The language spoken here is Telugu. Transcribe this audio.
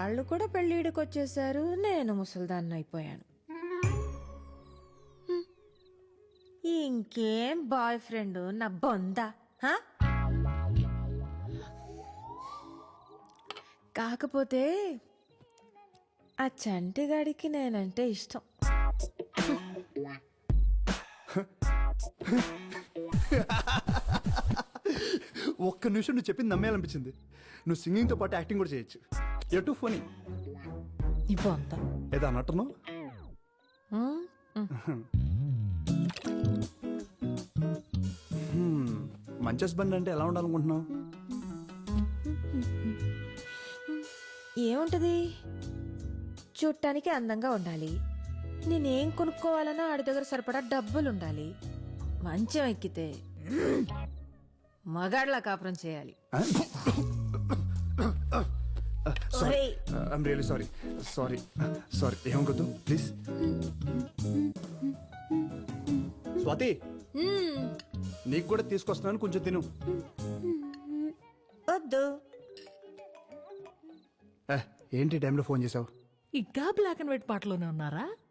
వాళ్ళు కూడా పెళ్ళిడికి వచ్చేసారు, నేను ముసల్దాన్ని అయిపోయాను. ఇంకేం బాయ్ ఫ్రెండ్ నా బొందా. కాకపోతే ఆ చంటిగాడికి నేనంటే ఇష్టం. ఒక్క నిమిషం నువ్వు చెప్పింది నమ్మేయాలనిపించింది. నువ్వు సింగింగ్తో పాటు యాక్టింగ్ కూడా చేయొచ్చు. ఎటు ఫోనీ నీ బొందా. ఏదో అన్నట్టును. మంచి హస్బెండ్ అంటే ఎలా ఉండాలనుకుంటున్నావు? ఏముంటది, చూడటానికి అందంగా ఉండాలి, నేనేం కొనుక్కోవాలన్నా ఆడి దగ్గర సరిపడా డబ్బులుండాలి, మంచం ఎక్కితే మగాడ్లా కాపురం చేయాలి. ఒరేయ్, I'm really sorry sorry sorry. ఏమనుకోద్దు ప్లీజ్. స్వాతి, నీకు కూడా తీసుకొస్తున్నాను, కొంచెం తిను. వద్దు. ఏంటి టైంలో ఫోన్ చేసావు? ఇంకా బ్లాక్ అండ్ వైట్ పాటలోనే ఉన్నారా?